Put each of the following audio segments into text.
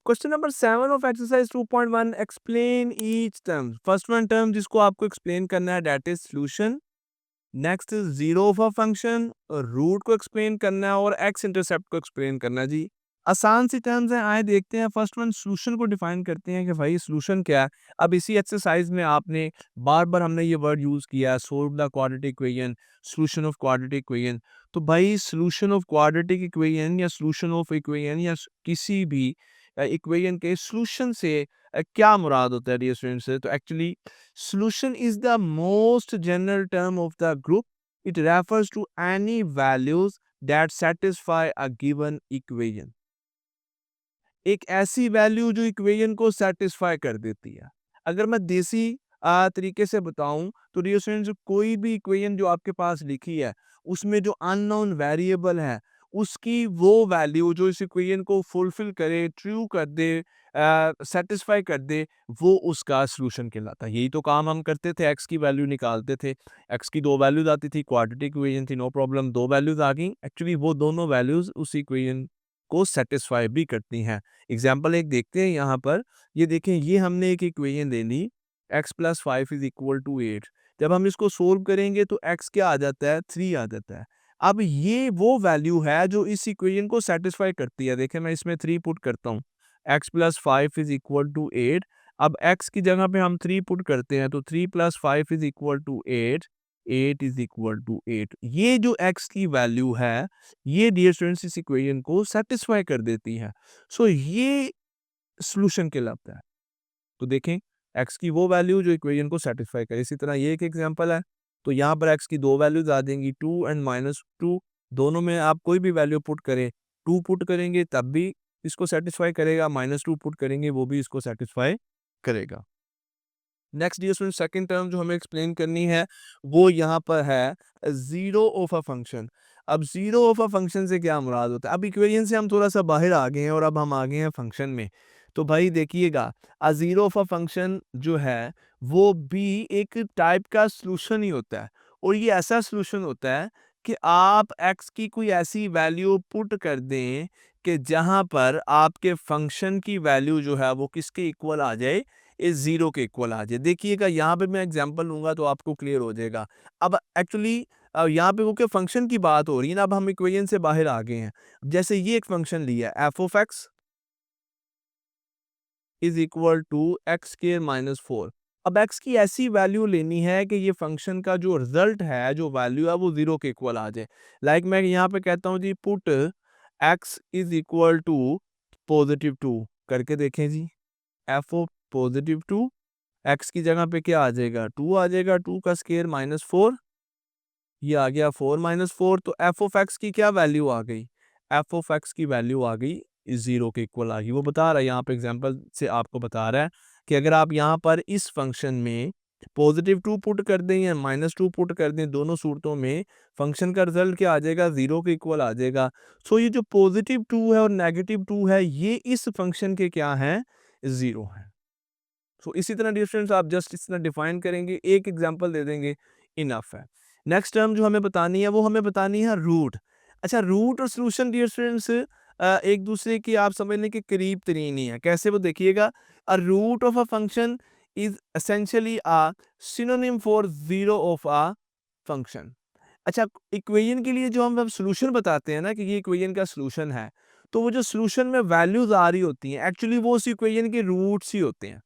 Question number 7 of exercise 2.1 explain each term. First one term जिसको आपको explain करना है that is solution. Next is zero of a function, root को explain करना है और एक्स इंटरसेप्ट को एक्सप्लेन करना है जी। आसान सी टर्म्स हैं, आए देखते हैं। फर्स्ट वन सॉल्यूशन को डिफाइन करते हैं कि भाई सॉल्यूशन क्या है। अब इसी एक्सरसाइज में आपने बार बार हमने ये वर्ड यूज किया है, solve the quadratic equation, solution of quadratic equation. तो भाई सॉल्यूशन ऑफ क्वाड्रेटिक इक्वेशन या सॉल्यूशन ऑफ इक्वेशन या किसी भी इक्वेशन के सॉल्यूशन से क्या मुराद होता है डियर स्टूडेंट्स से? तो actually solution is the most general term of the group. It refers to any values that satisfy a given equation. एक ऐसी वैल्यू जो इक्वेशन को सेटिस्फाई कर देती है। अगर मैं देसी तरीके से बताऊं तो डियर स्टूडेंट्स, कोई भी इक्वेशन जो आपके पास लिखी है उसमें जो अननोन वेरिएबल है उसकी वो वैल्यू जो इस इक्वेशन को फुलफिल करे, ट्रू कर दे, सेटिस्फाई कर दे, वो उसका सॉल्यूशन कहलाता है। यही तो काम हम करते थे, एक्स की वैल्यू निकालते थे। एक्स की दो वैल्यूज आती थी, क्वाड्रेटिक इक्वेशन थी, नो प्रॉब्लम, दो वैल्यूज आ गई। एक्चुअली वो दोनों वैल्यूज उस इक्वेशन को सेटिस्फाई भी करती हैं। एग्जाम्पल एक देखते हैं यहाँ पर। ये देखें, ये हमने एक इक्वेशन ले ली, x plus 5 is equal to 8। जब हम इसको सोल्व करेंगे तो x क्या आ जाता है, 3 आ जाता है। अब ये वो वैल्यू है जो इस इक्वेशन को सेटिस्फाई करती है। देखें, मैं इसमें 3 पुट करता हूँ, x plus 5 is equal to 8। अब x की जगह पे हम 3 पुट करते हैं तो 3 plus 5 is equal to 8, 8 is equal to 8। ये जो x की वैल्यू है, ये डियर स्टूडेंट्स इस इक्वेशन को सेटिस्फाई कर देती है। सो ये सॉल्यूशन कहलाता है। तो देखें, x की वो वैल्यू जो इक्वेशन को सेटिस्फाई करे। इसी तरह ये एक एग्जांपल है। तो यहाँ पर x की दो वैल्यूज आ जाएंगी, 2 एंड -2। दोनों में आप कोई भी वैल्यू पुट करें, 2 पुट करेंगे तब भी इसको सेटिस्फाई करेगा, -2 पुट करेंगे वो भी इसको सेटिस्फाई करेगा। Next dear student, second term जो हमें एक्सप्लेन करनी है वो यहाँ पर है जीरो ऑफ अ फंक्शन। अब जीरो ऑफ अ फंक्शन से क्या मुराद होता है? अब इक्वेशन से हम थोड़ा सा बाहर आ गए हैं और अब हम आ गए हैं फंक्शन में। तो भाई देखिएगा, a zero of a function जो है वो भी एक टाइप का सॉल्यूशन ही होता है। और ये ऐसा सॉल्यूशन होता है कि आप एक्स की कोई ऐसी वैल्यू पुट कर दें कि जहां पर आपके फंक्शन की वैल्यू जो है वो किसके इक्वल आ जाए, इस जीरो के इक्वल आ जाए। देखिएगा, यहाँ पे मैं एग्जांपल लूंगा तो आपको क्लियर हो जाएगा। अब एक्चुअली यहाँ पे वो क्या फंक्शन की बात हो रही है ना, अब हम इक्वेशन से बाहर आ गए हैं। जैसे ये एक फंक्शन लिया है, f of x is equal to x square minus 4। अब एक्स की ऐसी वैल्यू लेनी है कि ये फंक्शन का जो रिजल्ट है, जो वैल्यू है, वो जीरो के इक्वल आ जाए। लाइक मैं यहाँ पे कहता हूँ जी, put x is equal to +2 करके देखें जी। एफ ऑफ +2, एक्स की जगह पे क्या आ जाएगा, 2 आ जाएगा, 2 का स्क्वायर -4, ये आ गया 4 -4। तो एफ ऑफ एक्स की क्या वैल्यू आ गई, एफ ऑफ एक्स की वैल्यू आ गई इस जीरो के इक्वल आ गई। वो बता रहा है यहाँ पे, एग्जांपल से आपको बता रहा है कि अगर आप यहाँ पर इस फंक्शन में +2 पुट कर दें या -2 पुट कर दें, दोनों सूरतों में फंक्शन का रिजल्ट क्या आ जाएगा, जीरो के इक्वल आ जाएगा। सो ये जो +2 है और -2 है, ये इस फंक्शन के क्या है, जीरो है। सो इसी तरह डियर स्टूडेंट्स, आप जस्ट इस तरह डिफाइन करेंगे, एक एग्जांपल दे देंगे, इनफ है। नेक्स्ट टर्म जो हमें बतानी है वो हमें बतानी है रूट। अच्छा, रूट और सॉल्यूशन डियर स्टूडेंट्स एक दूसरे की आप समझने के करीब तरीन ही है। कैसे, वो देखिएगा, a root of a function is essentially a synonym for zero of a function. अच्छा, इक्वेशन के लिए जो हम अब सॉल्यूशन बताते हैं ना कि ये इक्वेशन का सॉल्यूशन है, तो वो जो सॉल्यूशन में वैल्यूज आ रही होती हैं, एक्चुअली वो उस इक्वेशन के रूट्स ही होते हैं।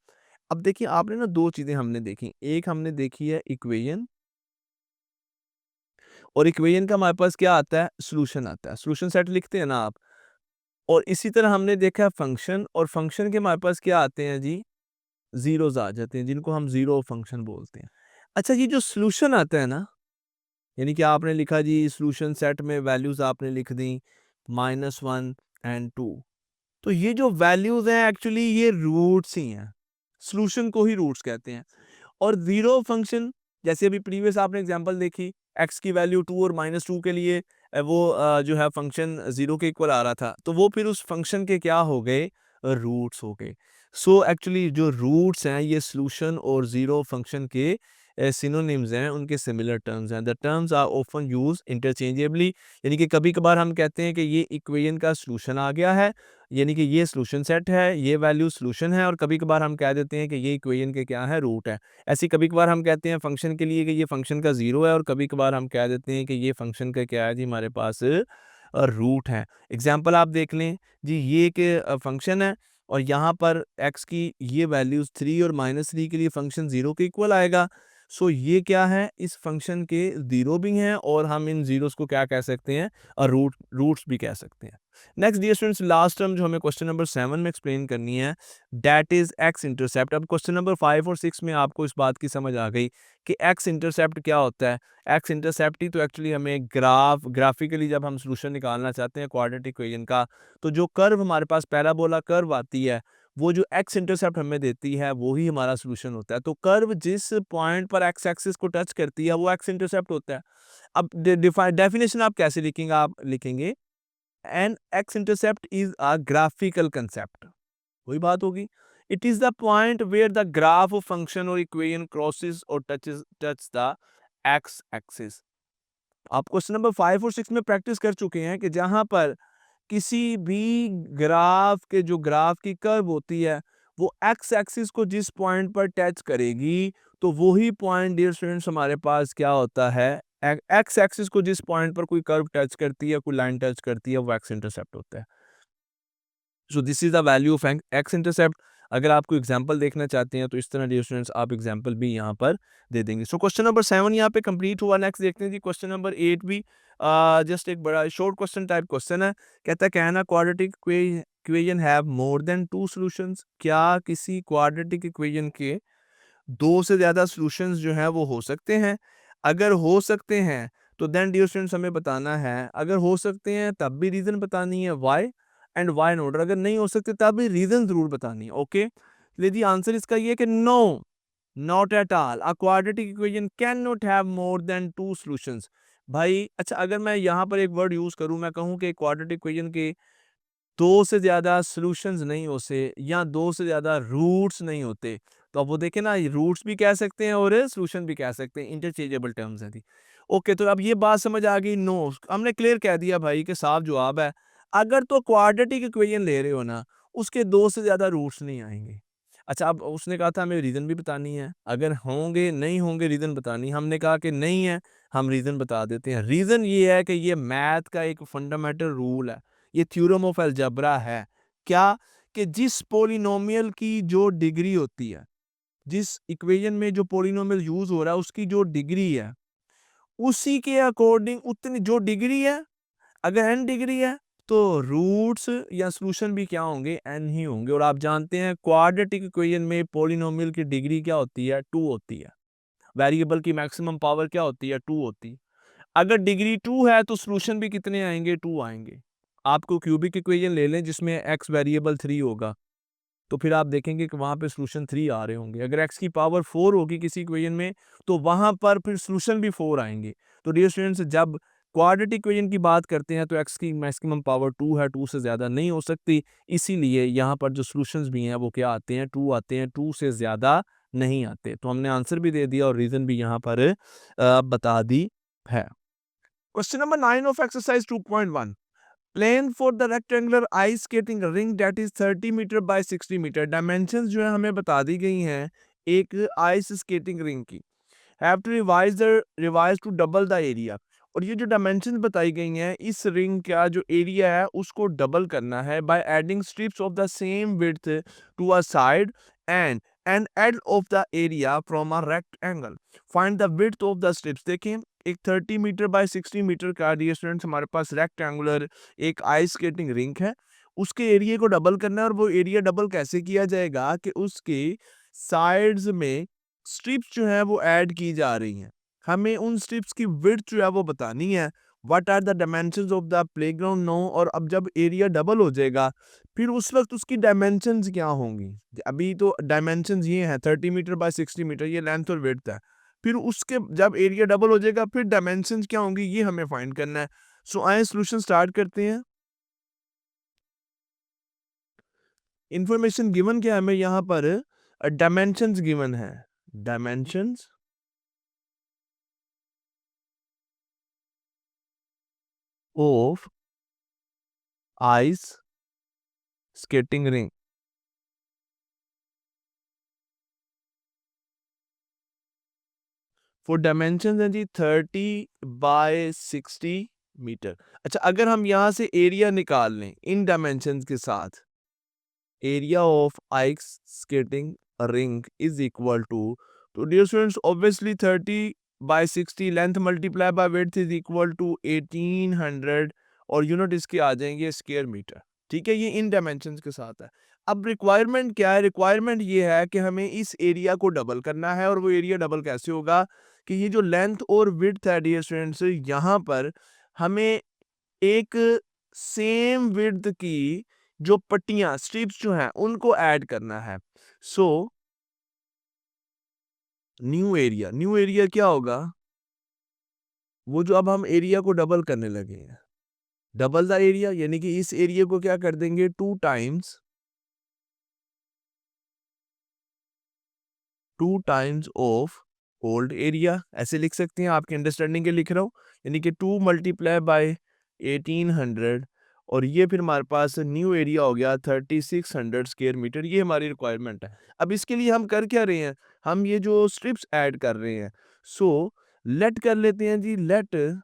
अब देखिए, आपने ना दो चीजें हमने देखी, एक हमने देखी है इक्वेशन, और इक्वेशन का हमारे पास क्या आता है, सॉल्यूशन आता है। सॉल्यूशन सेट लिखते हैं ना आप। और इसी तरह हमने देखा है फंक्शन, और फंक्शन के हमारे पास क्या आते हैं जी, जीरोस आ जाते हैं, जिनको हम जीरो फंक्शन बोलते हैं। अच्छा, ये जो सॉल्यूशन आता है ना, यानी कि आपने लिखा जी सॉल्यूशन सेट में वैल्यूज आपने लिख दी -1 एंड 2। तो ये जो वैल्यूज हैं एक्चुअली ये रूट्स ही हैं, सॉल्यूशन को ही रूट्स कहते हैं। और जीरो फंक्शन, जैसे अभी प्रीवियस आपने एग्जांपल देखी, एक्स की वैल्यू 2 और -2 के लिए वो जो है फंक्शन जीरो के इक्वल आ रहा था, तो वो फिर उस फंक्शन के क्या हो गए, रूट्स हो गए। सो एक्चुअली जो रूट्स हैं ये सॉल्यूशन और जीरो फंक्शन के सिनोनिम्स हैं, उनके सिमिलर टर्म्स हैं। The terms are often used interchangeably, यानी कि कभी कभार हम कहते हैं कि ये इक्वेशन का सॉल्यूशन आ गया है, यानी कि ये सॉल्यूशन सेट है, ये वैल्यू सॉल्यूशन है, और कभी कभार हम कह देते हैं कि ये इक्वेशन के क्या है, रूट है। ऐसे कभी कभार हम कहते हैं फंक्शन के लिए कि ये फंक्शन का जीरो है, और कभी कभार हम कह देते हैं कि ये फंक्शन का क्या है जी, हमारे पास रूट है। एग्जाम्पल आप देख लें जी, ये एक फंक्शन है और यहाँ पर x की ये वैल्यूज 3 और -3 के लिए फंक्शन 0 के इक्वल आएगा। सो ये क्या है, इस फंक्शन के जीरो भी हैं और हम इन जीरोस को क्या कह सकते हैं, और रूट्स भी कह सकते हैं। Next dear students, last term जो हमें क्वेश्चन नंबर 7 में एक्सप्लेन करनी है, दैट इज एक्स इंटरसेप्ट। अब क्वेश्चन नंबर 5 और 6 में आपको इस बात की समझ आ गई कि एक्स इंटरसेप्ट क्या होता है। एक्स इंटरसेप्ट ही तो एक्चुअली हमें ग्राफिकली जब हम सोल्यूशन निकालना चाहते हैं क्वाड्रेटिक इक्वेशन का, तो जो कर्व हमारे पास पैराबोला कर्व आती है, वो जो एक्स इंटरसेप्ट हमें देती है वो ही हमारा सोल्यूशन होता है। तो कर्व जिस पॉइंट पर एक्स एक्सिस को टच करती है वो एक्स इंटरसेप्ट होता है। अब डेफिनेशन आप कैसे लिखेंगे, आप लिखेंगे an x intercept is a graphical concept, वही बात होगी। It is the point where the graph of function और इक्वेशन क्रॉसेस और टच द एक्स एक्सिस। आप क्वेश्चन नंबर 5 और 6 में प्रैक्टिस कर चुके हैं कि जहां पर किसी भी ग्राफ के जो ग्राफ की कर्व होती है वो एक्स एक्सिस को जिस पॉइंट पर टच करेगी, तो वही पॉइंट डियर स्टूडेंट्स हमारे पास क्या होता है, एक्स एक्सिस को जिस पॉइंट पर कोई कर्व टच करती है, कोई लाइन टच करती है, वो एक्स इंटरसेप्ट होता है। So this is the value of x intercept. अगर आप कोई एग्जांपल देखना चाहते हैं तो इस तरह डियर स्टूडेंट्स आप एग्जांपल भी यहाँ पर दे देंगे। सो क्वेश्चन नंबर 7 यहाँ पे कंप्लीट हुआ। नेक्स्ट देखते हैं जी क्वेश्चन नंबर 8 भी जस्ट एक बड़ा शॉर्ट क्वेश्चन टाइप क्वेश्चन है। कहता है can a quadratic equation have more than 2 solutions. क्या किसी क्वाड्रेटिक इक्वेशन के दो से ज्यादा सॉल्यूशंस जो है वो हो सकते हैं? अगर हो सकते हैं तो देन डियर स्टूडेंट्स हमें बताना है, अगर हो सकते हैं तब भी रीजन बतानी है व्हाई एंड व्हाई नॉट, अगर नहीं हो सकते तब भी रीजन जरूर बतानी है। ओके, यदि आंसर इसका ये है कि no, not at all, a quadratic equation can not have more than 2 solutions. भाई अच्छा, अगर मैं यहाँ पर एक वर्ड यूज करूं, मैं कहूं कि क्वाड्रेटिक इक्वेशन के दो से ज्यादा सॉल्यूशंस नहीं होते या दो से ज्यादा रूट्स नहीं होते, तो अब वो देखें ना, रूट्स भी कह सकते हैं और सॉल्यूशन भी कह सकते हैं, इंटरचेंजेबल टर्म्स हैं थी। ओके, तो अब ये बात समझ आ गई। नो, हमने क्लियर कह दिया भाई कि साफ जवाब है। अगर तो क्वाड्रेटिक इक्वेशन ले रहे हो ना, उसके दो से ज्यादा रूट्स नहीं आएंगे। अच्छा, अब उसने कहा था हमें रीजन भी बतानी है, अगर होंगे नहीं होंगे रीजन बतानी, हमने कहा कि नहीं है, हम रीजन बता देते हैं। रीजन ये है कि ये मैथ का एक फंडामेंटल रूल है, ये थ्योरम ऑफ अलजेब्रा है। क्या? कि जिस पोलिनोमियल की जो डिग्री होती है, जिस इक्वेशन में जो पोलिनोमियल यूज हो रहा है उसकी जो डिग्री है, उसी के अकॉर्डिंग उतनी जो डिग्री है, अगर n डिग्री है तो रूट्स या सॉल्यूशन भी क्या होंगे, n ही होंगे। और आप जानते हैं क्वाड्रेटिक इक्वेशन में पोलिनोमियल की डिग्री क्या होती है, 2 होती है। वेरिएबल की मैक्सिमम पावर क्या होती है, 2 होती है। अगर डिग्री 2 है तो सॉल्यूशन भी कितने आएंगे, 2 आएंगे। आपको क्यूबिक इक्वेशन ले लें जिसमें x वेरिएबल 3 होगा, तो फिर आप देखेंगे कि वहां पे सॉल्यूशन 3 आ रहे होंगे। अगर x की पावर 4 होगी किसी इक्वेशन में, तो वहां पर फिर सॉल्यूशन भी 4 आएंगे। तो डियर स्टूडेंट्स, जब क्वाड्रेटिक इक्वेशन की बात करते हैं तो x की मैक्सिमम पावर 2 है, 2 से ज्यादा नहीं हो सकती। इसीलिए यहाँ पर जो सॉल्यूशंस भी हैं वो क्या आते हैं, 2 आते हैं, 2 से ज्यादा नहीं आते। तो हमने आंसर भी दे दिया और रीजन भी यहाँ पर बता दी है। Question number 9 of exercise 2.1, plane for the rectangular ice skating rink that is 30 metre by 60 metre. Dimensions जो है हमें बता दी गई हैं एक आइस स्केटिंग रिंग की। Have to revise to double the area. और ये जो डायमेंशंस बताई गई हैं, इस रिंग का जो एरिया है उसको डबल करना है by adding strips of the same width to a side and and add of the area from a rectangle. Find the width of the strips. देखिए, एक 30 मीटर बाय 60 मीटर का dear students हमारे पास rectangular एक ice skating rink है, उसके area को double करना है। और वो एरिया डबल कैसे किया जाएगा कि उसके साइड्स में स्ट्रिप्स जो है वो ऐड की जा रही हैं। हमें उन स्ट्रिप्स की विड्थ जो है वो बतानी है। What are the dimensions of the playground, no. और अब जब एरिया डबल हो जाएगा फिर उस वक्त उसकी डायमेंशंस क्या होंगी। अभी तो डायमेंशंस ये हैं 30 मीटर बाय 60 मीटर, ये लेंथ और विड्थ है। फिर उसके जब एरिया डबल हो जाएगा फिर डायमेंशंस क्या होंगी, ये हमें फाइंड करना है। सो आए सॉल्यूशन स्टार्ट करते हैं। इंफॉर्मेशन गिवन क्या है हमें यहाँ पर, डायमेंशंस गिवन है। Dimensions of ice skating rink. For dimensions हैं जी 30 by 60 मीटर। अच्छा, अगर हम यहाँ से एरिया निकाल लें इन डायमेंशंस के साथ, area of ice skating rink is equal to, तो dear students obviously 30 by 60 length multiply by width is equal to 1800 और यूनिट इसके आ जाएंगे स्क्वायर मीटर। ठीक है, ये इन डायमेंशंस के साथ है। अब रिक्वायरमेंट क्या है? रिक्वायरमेंट ये है कि हमें इस एरिया को डबल करना है, और वो एरिया डबल कैसे होगा कि ये जो लेंथ और विड्थ है डियर स्टूडेंट्स, यहाँ पर हमें एक सेम विड्थ की जो पट्टियां स्ट्रिप्स जो हैं उनको ऐड करना है। सो न्यू एरिया क्या होगा? वो जो अब हम एरिया को डबल करने लगे हैं, डबल द एरिया, यानी कि इस एरिया को क्या कर देंगे, two times of old area, ऐसे लिख सकते हैं, आपके अंडरस्टैंडिंग के लिख रहा हूँ, यानी कि 2 मल्टीप्लाई बाय 1800, और ये फिर हमारे पास न्यू एरिया हो गया 3600 स्क्वायर मीटर। ये हमारी रिक्वायरमेंट है। अब इसके लिए हम कर क्या रहे हैं, हम ये जो स्ट्रिप्स ऐड कर रहे हैं। सो लेट कर लेते हैं जी, लेट,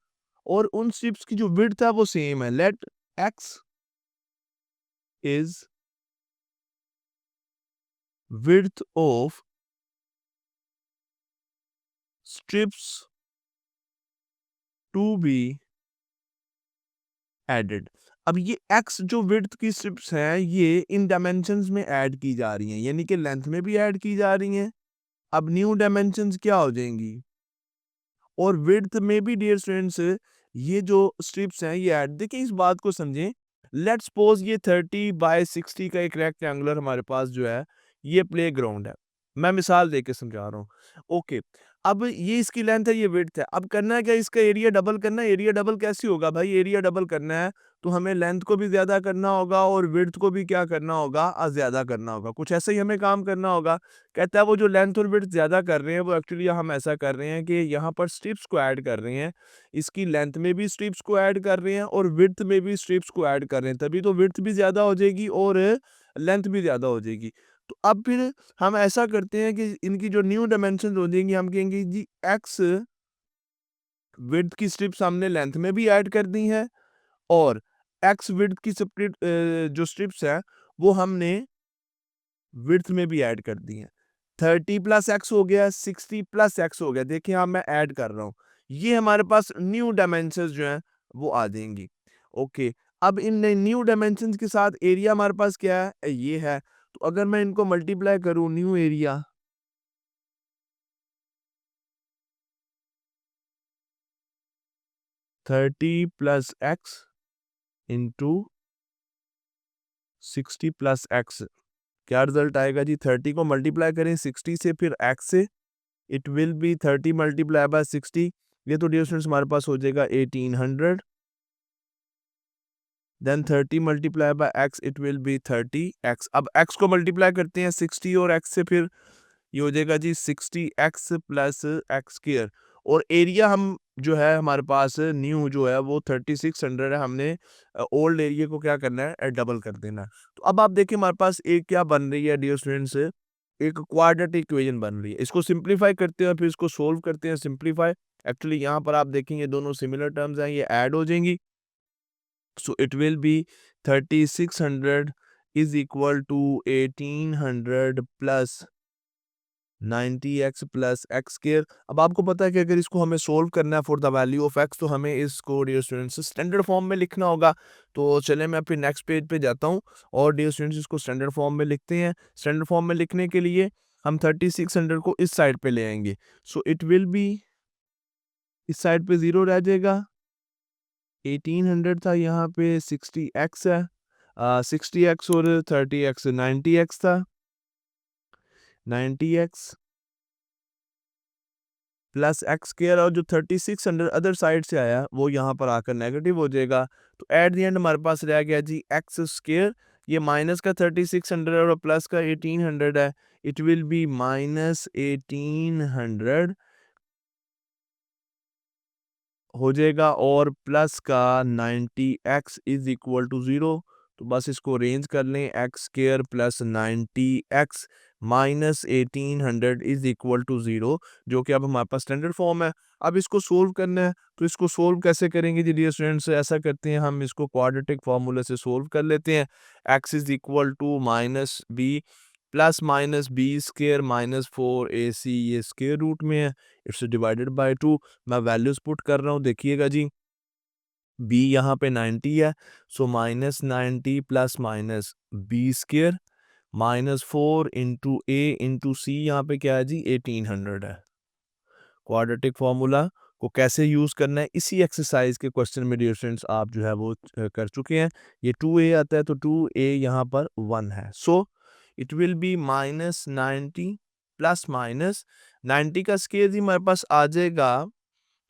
और उन स्ट्रिप्स की जो विड्थ है वो सेम है, let x is width of strips to be added। अब ये x जो विड्थ की स्ट्रिप्स हैं ये इन डायमेंशंस में ऐड की जा रही हैं, यानी कि लेंथ में भी ऐड की जा रही हैं। अब न्यू डायमेंशंस क्या हो जाएंगी, और विड्थ में भी डियर स्टूडेंट्स ये जो स्ट्रिप्स हैं ये ऐड। देखिए इस बात को समझें, लेट्स सपोज ये 30 by 60 का एक रेक्टेंगुलर हमारे पास जो है ये प्ले ग्राउंड है। मैं मिसाल देके समझा रहा हूँ। ओके, अब ये इसकी लेंथ है, ये विड्थ है। अब करना है क्या, इसका एरिया डबल करना है। एरिया डबल कैसे होगा भाई, एरिया डबल करना है तो हमें लेंथ को भी ज्यादा करना होगा और विड्थ को भी क्या करना होगा, ज्यादा करना होगा। कुछ ऐसा ही हमें काम करना होगा। कहता है वो जो लेंथ और विड्थ ज़्यादा कर रहे हैं वो एक्चुअली हम ऐसा कर रहे हैं कि यहाँ पर स्ट्रिप्स को ऐड कर रहे हैं। इसकी लेंथ में भी स्ट्रिप्स को ऐड कर रहे हैं और विड्थ में भी स्ट्रिप्स को ऐड कर रहे हैं, तभी तो विड्थ भी ज़्यादा हो जाएगी और लेंथ भी ज़्यादा हो जाएगी। तो अब फिर हम ऐसा करते हैं कि इनकी जो न्यू डायमेंशन हो जाएंगी, हम कहेंगे जी एक्स विड्थ की स्ट्रिप्स हमने लेंथ में भी ऐड कर दी हैं, और एक्स विड्थ की स्प्लिट जो स्ट्रिप्स हैं वो हमने विड्थ में भी ऐड कर दी हैं। 30 प्लस एक्स हो गया, 60 प्लस एक्स हो गया। देखिए यहाँ मैं ऐड कर रहा हूँ, ये हमारे पास न्यू डायमेंशंस जो हैं वो आ जाएंगी। ओके, अब इन न्यू डायमेंशंस के साथ एरिया हमारे पास क्या है, ये है। तो अगर मैं इनको मल्टीप्लाई करूँ, new area 30 plus x into 60 plus x, क्या रिजल्ट आएगा जी, 30 को मल्टीप्लाई करें 60 से फिर एक्स से, it will B 30 multiply bye 60। ये तो डियर स्टूडेंट्स हमारे पास हो जाएगा 1800, then 30 multiply by x it will be 30x। अब x को मल्टीप्लाई करते हैं 60 और x से, फिर ये हो जाएगा जी 60x प्लस एक्स स्क्वायर, और एरिया हम जो है हमारे पास न्यू जो है वो 3600 है। हमने ओल्ड एरिया को क्या करना है, डबल कर देना है। तो अब आप देखिए हमारे पास एक क्या बन रही है डियर स्टूडेंट्स, एक क्वाड्रेटिक इक्वेशन बन रही है। इसको सिंप्लीफाई करते हैं, फिर इसको सोल्व करते हैं, सिंप्लीफाई। एक्चुअली यहाँ पर आप देखेंगे दोनों सिमिलर टर्म्स हैं, ये ऐड हो जाएंगी। So it will be 3600 is equal to 1800 plus 90x plus x square। अब आपको पता है कि अगर इसको हमें सोल्व करना है for the value of x, तो हमें इसको डियर स्टूडेंट्स स्टैंडर्ड फॉर्म में लिखना होगा। तो चले मैं फिर नेक्स्ट पेज पे जाता हूँ और डियर स्टूडेंट्स इसको स्टैंडर्ड फॉर्म में लिखते हैं। स्टैंडर्ड फॉर्म में लिखने के लिए हम 3600 को इस साइड पे ले आएंगे। सो इट विल बी, इस साइड पे 0 रह जाएगा, 1800 था, यहाँ पे 60x है, 60x और 30x 90x था, 90x प्लस एक्स स्क्वायर, और जो 3600 अदर साइड से आया वो यहाँ पर आकर नेगेटिव हो जाएगा। तो एट द एंड हमारे पास रह गया जी एक्स स्क्वायर, ये माइनस का 3600 और प्लस का 1800 है, इट विल बी माइनस 1800 हो जाएगा और प्लस का 90x इज इक्वल टू 0, तो बस इसको अरेंज कर लें, x square plus 90x minus 1800 is equal to 0, जो कि अब हमारे पास स्टैंडर्ड फॉर्म है। अब इसको सोल्व करना है, तो इसको सोल्व कैसे करेंगे जी डियर स्टूडेंट्स, ऐसा करते हैं हम इसको क्वाड्रेटिक फार्मूले से सोल्व कर लेते हैं। x is equal to minus B plus minus B square minus 4ac, ये स्क्र रूट में है, इट्स डिवाइडेड बाय 2। मैं वैल्यूज पुट कर रहा हूँ, देखिएगा जी, b यहाँ पे 90 है, so minus 90 plus minus B square minus 4 into ए इंटू सी, यहाँ पे क्या है जी 1800 है। क्वाड्रेटिक फार्मूला को कैसे यूज करना है इसी एक्सरसाइज के क्वेश्चन में डियर स्टूडेंट्स आप जो है वो कर चुके हैं। ये 2a आता है, तो 2a यहाँ पर 1 है, so it will B minus 90 plus minus 90 का स्क्वायर जी हमारे पास आ जाएगा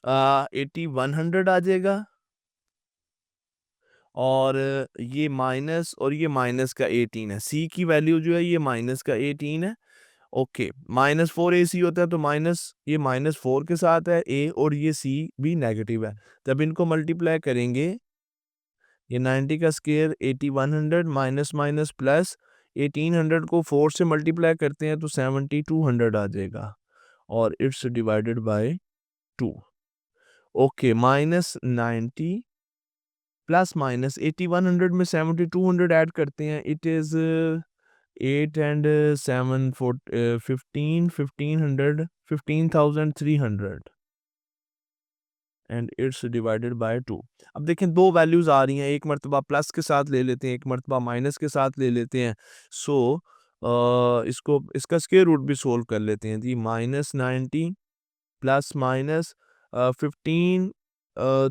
8100 आ जाएगा, और ये माइनस और ये माइनस का 18 है, सी की वैल्यू जो है ये माइनस का 18 है। ओके, माइनस 4ac होता है, तो माइनस ये माइनस 4 के साथ है a, और ये c भी नेगेटिव है, तब इनको मल्टीप्लाई करेंगे, ये 90 का स्क्वायर 8100 माइनस माइनस प्लस 1800 को 4 से मल्टीप्लाई करते हैं तो 7200 आ जाएगा, और it's divided by 2। Okay, minus 90 plus minus 8100 में 7200 ऐड करते हैं, it is 8 and 7 15 1500 15300 and it's divided by 2। अब देखें दो वैल्यूज आ रही हैं, एक मरतबा प्लस के साथ ले लेते हैं, एक मरतबा माइनस के साथ ले लेते हैं, सो इसको इसका स्क्वायर रूट भी सोल्व कर लेते हैं जी। माइनस 90 प्लस माइनस 15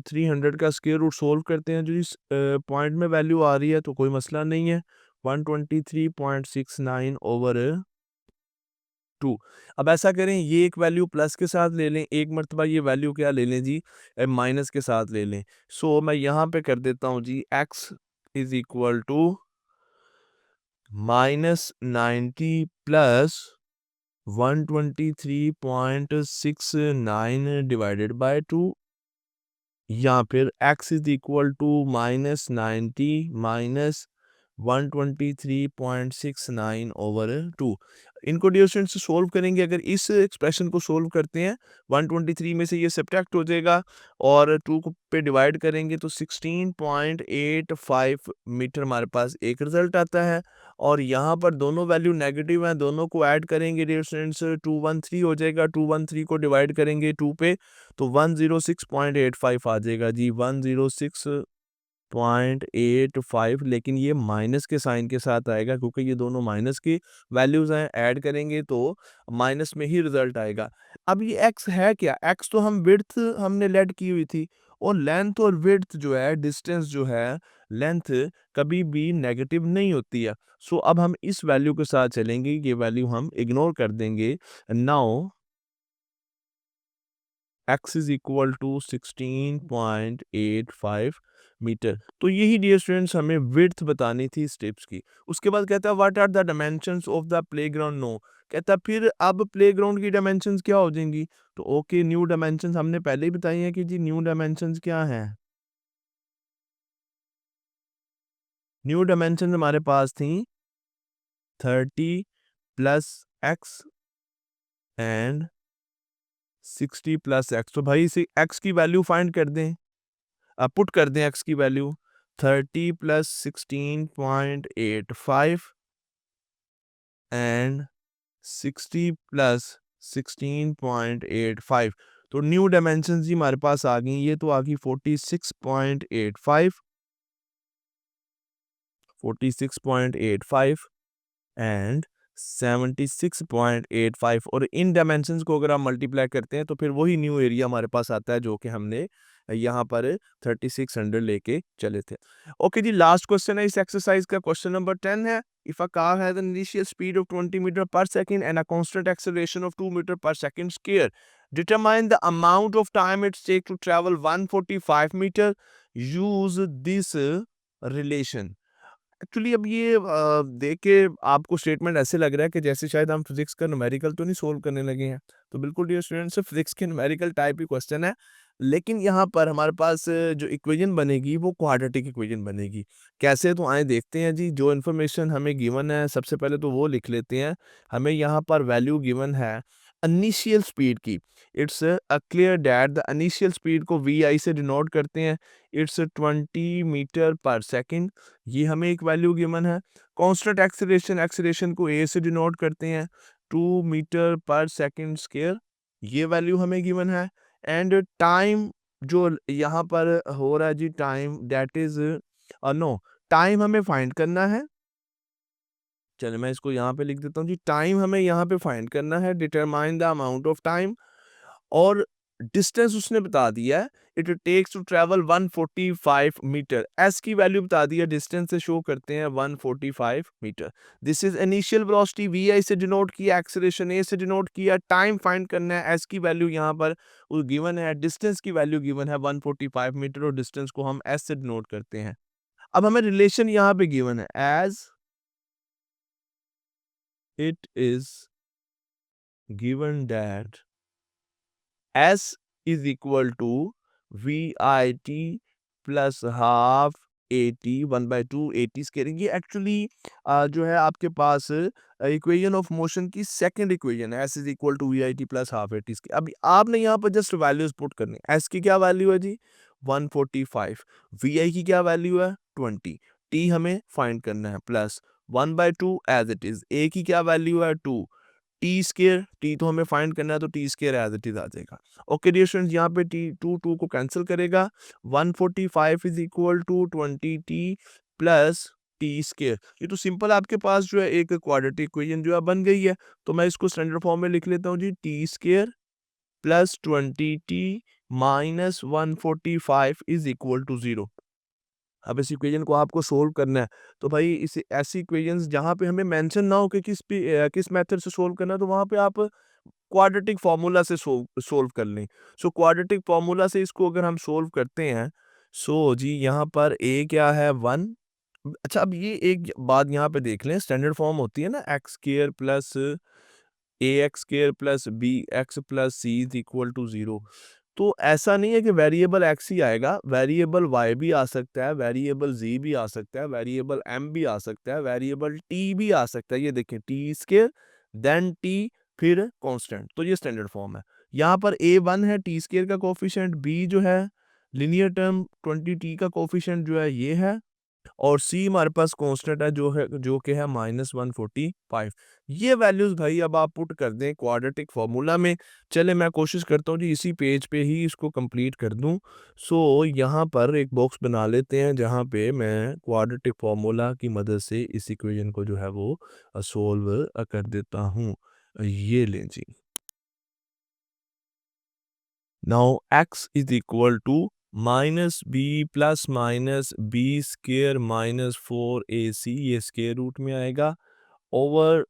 300 का स्क्वायर रूट सोल्व करते हैं, जो इस पॉइंट में वैल्यू आ रही है तो कोई मसला नहीं है, 123.69 ओवर 2। अब ऐसा करें, ये एक वैल्यू प्लस के साथ ले लें, एक मरतबा ये वैल्यू क्या ले लें जी माइनस के साथ ले लें, सो मैं यहाँ पे कर देता हूँ जी x is equal to minus 90 plus 123.69 divided by 2, या फिर x is equal to minus 90 minus 123.69 over 2। इनको डियर स्टूडेंट्स सोल्व करेंगे, अगर इस एक्सप्रेशन को सोल्व करते हैं 123 में से ये सब्ट्रैक्ट हो जाएगा और 2 को पे डिवाइड करेंगे तो 16.85 मीटर हमारे पास एक रिजल्ट आता है, और यहाँ पर दोनों वैल्यू नेगेटिव हैं, दोनों को ऐड करेंगे डियर स्टूडेंट्स 213 हो जाएगा, 213 को डिवाइड करेंगे 2 पे तो 106.85 आ जाएगा जी, 106.85, लेकिन ये माइनस के साइन के साथ आएगा क्योंकि ये दोनों माइनस की वैल्यूज हैं, ऐड करेंगे तो माइनस में ही रिजल्ट आएगा। अब ये x है क्या, x तो हम विड्थ हमने लेट की हुई थी, और लेंथ और विड्थ जो है, डिस्टेंस जो है, लेंथ कभी भी नेगेटिव नहीं होती है, सो अब हम इस वैल्यू के साथ चलेंगे, ये वैल्यू हम इग्नोर कर देंगे। Now x is equal to 16.85 metre, तो यही डियर स्टूडेंट्स हमें विड्थ बतानी थी स्टेप्स की। उसके बाद कहता है what are the dimensions of the playground, no, कहता है फिर अब प्लेग्राउंड की डायमेंशंस क्या हो जाएंगी, तो ओके न्यू डायमेंशंस हमने पहले ही बताई हैं कि जी न्यू डायमेंशंस क्या हैं। न्यू डायमेंशन हमारे पास थी 30 plus x and 60 plus x, तो भाई इसे एक्स की वैल्यू फाइंड कर दें, पुट कर दें x की वैल्यू 30 प्लस 16.85 एंड 60 प्लस 16.85, तो न्यू डायमेंशन जी हमारे पास आ गई, ये तो आ गई 46.85 एंड 76.85, और इन डायमेंशंस को अगर आप मल्टीप्लाई करते हैं तो फिर वही न्यू एरिया हमारे पास आता है जो कि हमने यहाँ पर 3600 लेके चले थे। ओके जी, लास्ट क्वेश्चन है इस एक्सरसाइज का, क्वेश्चन नंबर 10 है, if a car has an initial speed of 20 metre per second and a constant acceleration of 2 metre per second square, determine the amount of time it's take to travel 145 metre, use this relation. Actually अब ये देख के आपको statement ऐसे लग रहा है कि जैसे शायद हम फिजिक्स का न्यूमेरिकल तो नहीं सोल्व करने लगे हैं, तो बिल्कुल डियर स्टूडेंट्स फिजिक्स के न्यूमेरिकल टाइप ही क्वेश्चन है। लेकिन यहाँ पर हमारे पास जो इक्वेशन बनेगी वो क्वाड्रेटिक इक्वेशन बनेगी। कैसे? तो आइए देखते हैं जी। जो इन्फॉर्मेशन हमें गिवन है सबसे पहले तो वो लिख लेते हैं। हमें यहाँ पर वैल्यू गिवन है इनिशियल स्पीड की। It's clear that the initial speed को वी आई से डिनोट करते हैं। It's 20 metre per second. ये हमें एक वैल्यू गिवन है। कांस्टेंट एक्सीलरेशन, एक्सीलरेशन को ए से डिनोट करते हैं 2 मीटर पर सेकंड स्क्वायर। ये वैल्यू हमें गिवन है। एंड टाइम जो यहाँ पर हो रहा है जी, time that is no, time हमें फाइंड करना है। चलिए मैं इसको यहाँ पे लिख देता हूँ जी। टाइम हमें यहाँ पे फाइंड करना है। Determine the amount of time. और डिस्टेंस उसने बता दिया है। It takes to travel 145 metre. S की वैल्यू बता दी है, डिस्टेंस से शो करते हैं 145 metre. This is initial velocity, V I से डिनोट किया, एक्सेलरेशन ए से डिनोट किया। टाइम फाइंड करना है, एस की वैल्यू यहाँ पर गिवन है, डिस्टेंस की वैल्यू गिवन है 145 मीटर और डिस्टेंस को हम एस से डिनोट करते हैं। अब हमें रिलेशन यहाँ पे गिवन है as it is given that S is equal to VIT plus half AT 1/2 AT squaring. ये एक्चुअली जो है आपके पास इक्वेशन ऑफ मोशन की सेकंड इक्वेशन है। S is equal to VIT plus half AT square. अभी आपने यहाँ पर जस्ट वैल्यूज पुट करनी है। S की क्या वैल्यू है जी 145, VI की क्या वैल्यू है 20, T हमें फाइंड करना है plus 1/2 as it is. A की क्या वैल्यू है 2, टी स्केयर, टी तो हमें फाइंड करना है तो T square as it is आ जाएगा। ओके डियर स्टूडेंट्स, यहाँ पे टी टू को कैंसिल करेगा। 145 is equal to 20 t plus t square. ये तो सिंपल आपके पास जो है एक क्वाड्रेटिक इक्वेशन जो है बन गई है। तो मैं इसको स्टैंडर्ड फॉर्म में लिख लेता हूँ जी। T square plus 20 T minus 145 is equal to 0। अब इस इक्वेशन को आपको सोल्व करना है। तो भाई इस ऐसी इक्वेशंस जहाँ पे हमें मेंशन ना हो कि किस मेथड से सोल्व करना है, तो वहाँ पे आप क्वाड्रेटिक फॉर्मूला से सोल्व कर लें। सो क्वाड्रेटिक फॉर्मूला से इसको अगर हम सोल्व करते हैं, सो जी यहाँ पर ए क्या है 1। अच्छा, अब ये एक बात यहाँ पे देख लें, स्टैंडर्ड फॉर्म होती है ना x square plus a x square plus b x plus c is equal to 0। तो ऐसा नहीं है कि वेरिएबल एक्स ही आएगा, वेरिएबल वाई भी आ सकता है, वेरिएबल जी भी आ सकता है, वेरिएबल एम भी आ सकता है, वेरिएबल टी भी आ सकता है। ये देखें टी स्क्वायर देन टी फिर कांस्टेंट। तो ये स्टैंडर्ड फॉर्म है। यहाँ पर ए 1 है टी स्क्वायर का कोफिशिएंट, बी जो है लिनियर टर्म 20 टी का कोफिशिएंट जो है ये है, और सी हमारे पास कांस्टेंट है जो कि है -145। ये वैल्यूज भाई अब आप पुट कर दें क्वाड्रेटिक फार्मूला में। चले मैं कोशिश करता हूँ जी इसी पेज पे ही इसको कंप्लीट कर दूं। सो यहाँ पर एक बॉक्स बना लेते हैं जहाँ पे मैं क्वाड्रेटिक फार्मूला की मदद से इस इक्वेशन को जो है वो सोल्व कर देता हूँ। ये लें जी। Now x is equal to minus B plus minus B square minus 4ac, ये स्केयर रूट में आएगा, ओवर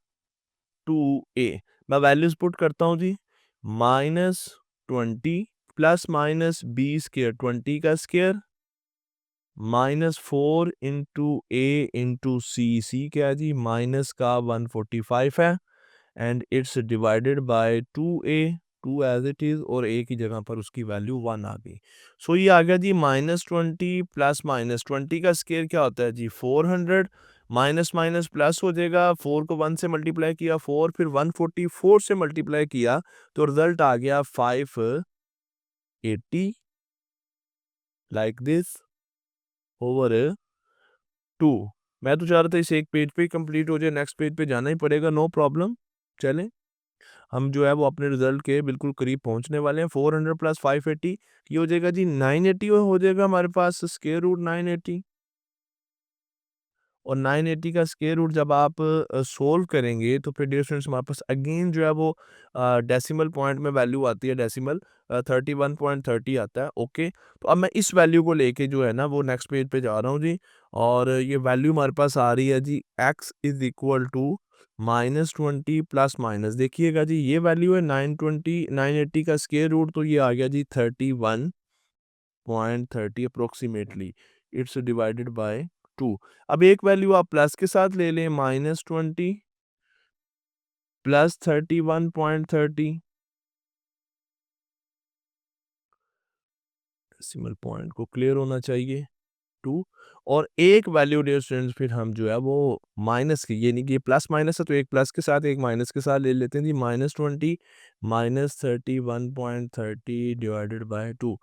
2a। मैं वैल्यूज पुट करता हूँ जी। -20 प्लस माइनस बी स्केयर 20 का स्केयर -4 इंटू ए इंटू सी क्या है जी माइनस का 145 है, and it's divided by 2a, 2 as it is, और a की जगह पर उसकी वैल्यू 1 आ गई। सो ये आ गया जी -20 प्लस -20 का स्केयर क्या होता है जी 400, माइनस माइनस प्लस हो जाएगा, 4 को 1 से मल्टीप्लाई किया 4, फिर 144 से मल्टीप्लाई किया तो रिजल्ट आ गया 580 लाइक दिस ओवर 2। मैं तो चाह रहा था इस एक पेज पे ही कंप्लीट हो जाए, नेक्स्ट पेज पे जाना ही पड़ेगा, नो प्रॉब्लम। चलें, हम जो है वो अपने रिजल्ट के बिल्कुल करीब पहुंचने वाले हैं। 400 प्लस 580 ये हो जाएगा जी 980, हो जाएगा हमारे पास स्क्वायर रूट 980। और 980 का स्क्वायर रूट जब आप सोल्व करेंगे तो फिर डियर स्टूडेंट्स हमारे पास अगेन जो है वो डेसिमल पॉइंट में वैल्यू आती है, डेसिमल 31.30 आता है। ओके, तो अब मैं इस वैल्यू को लेके जो है ना वो नेक्स्ट पेज पे जा रहा हूँ जी। और ये वैल्यू हमारे पास आ रही है जी x is equal to -20 plus minus, देखिएगा जी ये वैल्यू है 980 का स्क्वायर रूट, तो ये आ गया जी 31.30 अप्रोक्सीमेटली। It's divided by 2। अब एक वैल्यू आप प्लस के साथ ले लें, -20 प्लस 31.30 डेसिमल पॉइंट को क्लियर होना चाहिए 2 और एक वैल्यू डियर स्टूडेंट्स फिर हम जो है वो माइनस की, यानी कि ये प्लस माइनस है तो एक प्लस के साथ एक माइनस के साथ ले लेते हैं जी। -20 -31.30 डिवाइडेड बाय 2,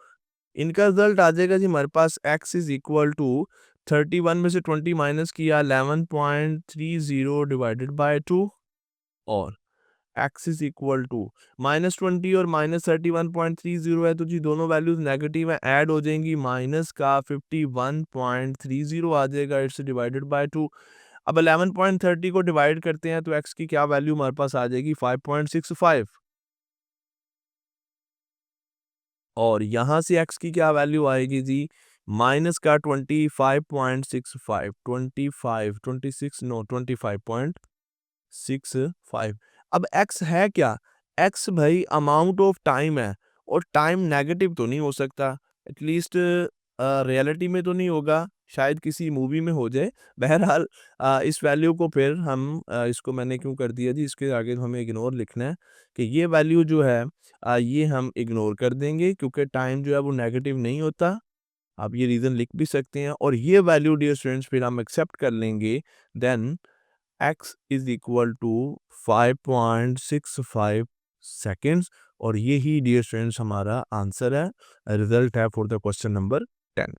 इनका रिजल्ट आ जाएगा जी हमारे पास x इज इक्वल टू 31 में से 20 माइनस किया 11.30 डिवाइडेड बाय 2 और x इज इक्वल टू -20 और -31.30 है तो जी दोनों वैल्यूज नेगेटिव है, ऐड हो जाएंगी, माइनस का 51.30 आ जाएगा, इट्स डिवाइडेड बाय 2। अब 11.30 को डिवाइड करते हैं तो x की क्या वैल्यू हमारे पास आ जाएगी 5.65 और यहाँ से x की क्या वैल्यू आएगी जी माइनस का 25.65 25.65 अब x है क्या, x भाई अमाउंट ऑफ टाइम है और टाइम नेगेटिव तो नहीं हो सकता, एटलीस्ट रियलिटी में तो नहीं होगा, शायद किसी मूवी में हो जाए। बहरहाल इस वैल्यू को फिर हम इसको मैंने क्यों कर दिया जी, इसके आगे हमें इग्नोर लिखना है कि ये वैल्यू जो है ये हम इग्नोर कर देंगे क्योंकि टाइम जो है वो नेगेटिव नहीं होता। आप ये रीज़न लिख भी सकते हैं और ये वैल्यू डियर स्टूडेंट्स फिर हम एक्सेप्ट कर लेंगे, then x is equal to 5.65 seconds और ये ही डियर स्टूडेंट्स हमारा आंसर है, रिजल्ट है फॉर द क्वेश्चन नंबर 10।